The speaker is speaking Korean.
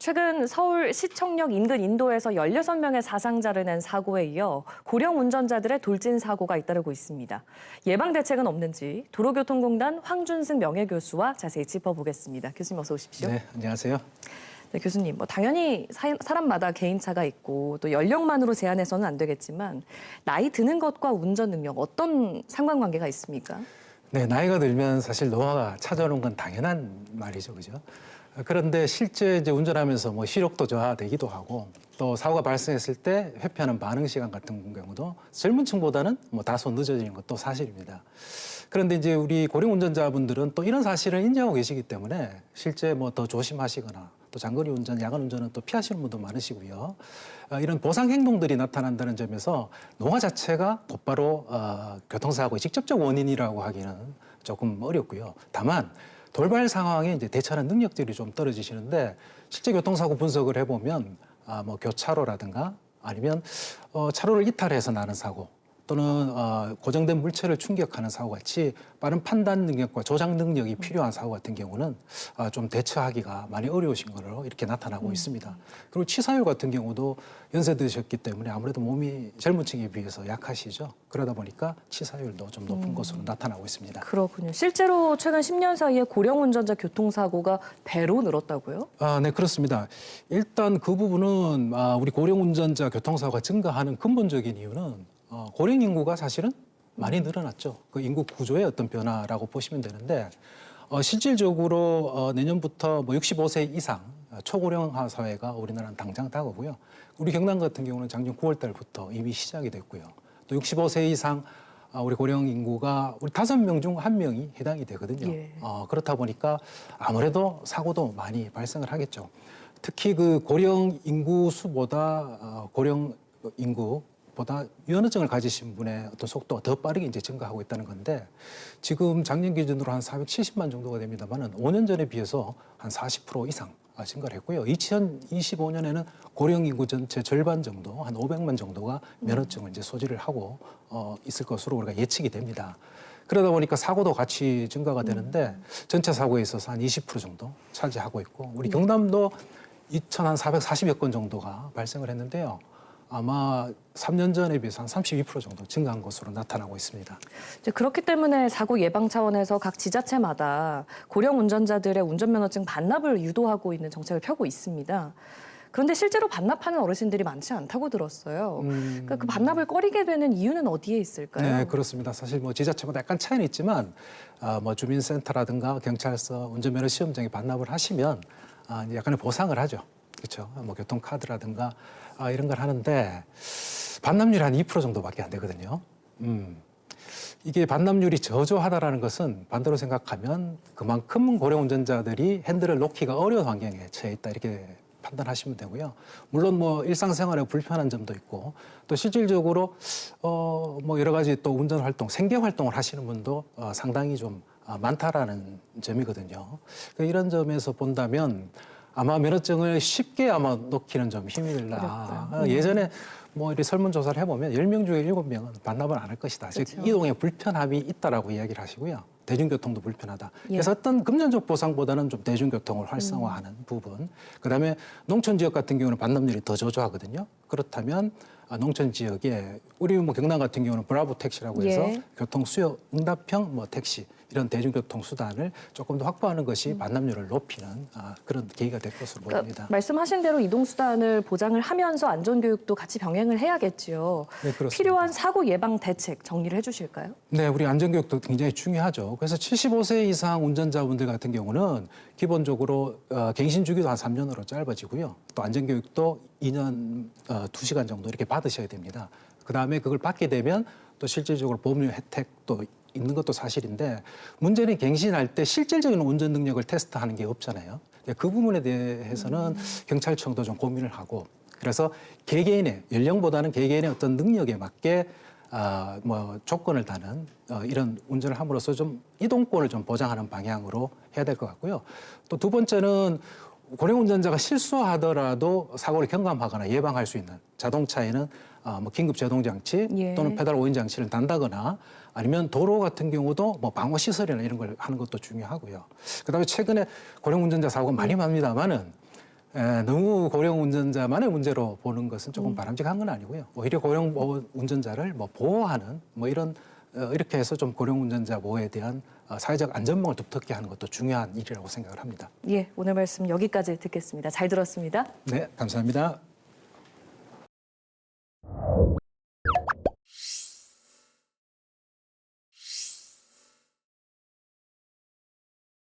최근 서울 시청역 인근 인도에서 16명의 사상자를 낸 사고에 이어 고령 운전자들의 돌진 사고가 잇따르고 있습니다. 예방 대책은 없는지 도로교통공단 황준승 명예교수와 자세히 짚어보겠습니다. 교수님 어서 오십시오. 네, 안녕하세요. 네, 교수님, 당연히 사람마다 개인차가 있고 또 연령만으로 제한해서는 안 되겠지만 나이 드는 것과 운전 능력 어떤 상관관계가 있습니까? 네, 나이가 들면 사실 노화가 찾아오는 건 당연한 말이죠, 그죠? 그런데 실제 이제 운전하면서 시력도 저하되기도 하고 또 사고가 발생했을 때 회피하는 반응 시간 같은 경우도 젊은 층보다는 다소 늦어지는 것도 사실입니다. 그런데 이제 우리 고령 운전자분들은 또 이런 사실을 인지하고 계시기 때문에 실제 더 조심하시거나 또 장거리 운전, 야간 운전은 또 피하시는 분도 많으시고요. 이런 보상 행동들이 나타난다는 점에서 노화 자체가 곧바로 교통사고의 직접적 원인이라고 하기는 조금 어렵고요. 다만 돌발 상황에 이제 대처하는 능력들이 좀 떨어지시는데 실제 교통사고 분석을 해보면 교차로라든가 아니면 차로를 이탈해서 나는 사고 또는 고정된 물체를 충격하는 사고 같이 빠른 판단 능력과 조작 능력이 필요한 사고 같은 경우는 좀 대처하기가 많이 어려우신 걸로 이렇게 나타나고 있습니다. 그리고 치사율 같은 경우도 연세 드셨기 때문에 아무래도 몸이 젊은 층에 비해서 약하시죠. 그러다 보니까 치사율도 좀 높은 것으로 나타나고 있습니다. 그렇군요. 실제로 최근 10년 사이에 고령 운전자 교통사고가 배로 늘었다고요? 네, 그렇습니다. 일단 그 부분은 우리 고령 운전자 교통사고가 증가하는 근본적인 이유는 고령 인구가 사실은 많이 늘어났죠. 그 인구 구조의 어떤 변화라고 보시면 되는데 실질적으로 내년부터 65세 이상 초고령화 사회가 우리나라는 당장 다가오고요. 우리 경남 같은 경우는 작년 9월 달부터 이미 시작이 됐고요. 또 65세 이상 우리 고령 인구가 우리 5명 중 1명이 해당이 되거든요. 예. 그렇다 보니까 아무래도 사고도 많이 발생을 하겠죠. 특히 그 고령 인구 수보다 고령 인구 보다 면허증을 가지신 분의 어떤 속도가 더 빠르게 이제 증가하고 있다는 건데 지금 작년 기준으로 한 470만 정도가 됩니다만은 5년 전에 비해서 한 40% 이상 증가를 했고요. 2025년에는 고령 인구 전체 절반 정도, 한 500만 정도가 면허증을 이제 소지를 하고 있을 것으로 우리가 예측이 됩니다. 그러다 보니까 사고도 같이 증가가 되는데 전체 사고에 있어서 한 20% 정도 차지하고 있고 우리 경남도 2,440여 건 정도가 발생을 했는데요. 아마 3년 전에 비해서 한 32% 정도 증가한 것으로 나타나고 있습니다. 이제 그렇기 때문에 사고 예방 차원에서 각 지자체마다 고령 운전자들의 운전면허증 반납을 유도하고 있는 정책을 펴고 있습니다. 그런데 실제로 반납하는 어르신들이 많지 않다고 들었어요. 그러니까 그 반납을 꺼리게 되는 이유는 어디에 있을까요? 네, 그렇습니다. 사실 지자체마다 약간 차이는 있지만 주민센터라든가 경찰서 운전면허 시험장에 반납을 하시면 약간의 보상을 하죠. 그렇죠. 교통카드라든가 이런 걸 하는데 반납률이 한 2% 정도밖에 안 되거든요. 이게 반납률이 저조하다라는 것은 반대로 생각하면 그만큼 고령 운전자들이 핸들을 놓기가 어려운 환경에 처해 있다 이렇게 판단하시면 되고요. 물론 일상생활에 불편한 점도 있고 또 실질적으로 여러 가지 또 운전 활동, 생계 활동을 하시는 분도 상당히 좀 많다라는 점이거든요. 이런 점에서 본다면 아마 면허증을 쉽게 놓기는 좀 힘이 들다. 예전에 이렇게 설문조사를 해보면 10명 중에 7명은 반납을 안 할 것이다. 그렇죠. 즉 이동에 불편함이 있다라고 이야기를 하시고요. 대중교통도 불편하다. 그래서 어떤 금전적 보상보다는 좀 대중교통을 활성화하는 부분. 그다음에 농촌 지역 같은 경우는 반납률이 더 저조하거든요. 그렇다면 농촌 지역에 우리 경남 같은 경우는 브라보 택시라고 해서 교통 수요 응답형 택시 이런 대중교통 수단을 조금 더 확보하는 것이 반납률을 높이는 그런 계기가 될 것으로 보입니다. 말씀하신 대로 이동수단을 보장을 하면서 안전교육도 같이 병행을 해야겠죠. 네, 그렇습니다. 필요한 사고 예방 대책 정리를 해주실까요? 네, 우리 안전교육도 굉장히 중요하죠. 그래서 75세 이상 운전자분들 같은 경우는 기본적으로 갱신 주기도 한 3년으로 짧아지고요. 또 안전교육도 2년 2시간 정도 이렇게 받으셔야 됩니다. 그다음에 그걸 받게 되면 또 실질적으로 보험료 혜택도 있는 것도 사실인데 문제는 갱신할 때 실질적인 운전 능력을 테스트하는 게 없잖아요. 그 부분에 대해서는 경찰청도 좀 고민을 하고 그래서 개개인의 연령보다는 개개인의 어떤 능력에 맞게 조건을 다는 이런 운전을 함으로써 좀 이동권을 좀 보장하는 방향으로 해야 될 것 같고요. 또 두 번째는 고령 운전자가 실수하더라도 사고를 경감하거나 예방할 수 있는 자동차에는 긴급 제동 장치 또는 페달 오인 장치를 단다거나 아니면 도로 같은 경우도 방호 시설이나 이런 걸 하는 것도 중요하고요. 그다음에 최근에 고령 운전자 사고가 많이 납니다만은 너무 고령 운전자만의 문제로 보는 것은 조금 바람직한 건 아니고요. 오히려 고령 운전자를 뭐 보호하는 뭐 이런 이렇게 해서 좀 고령 운전자 보호에 대한 사회적 안전망을 두텁게 하는 것도 중요한 일이라고 생각을 합니다. 예, 오늘 말씀 여기까지 듣겠습니다. 잘 들었습니다. 네, 감사합니다.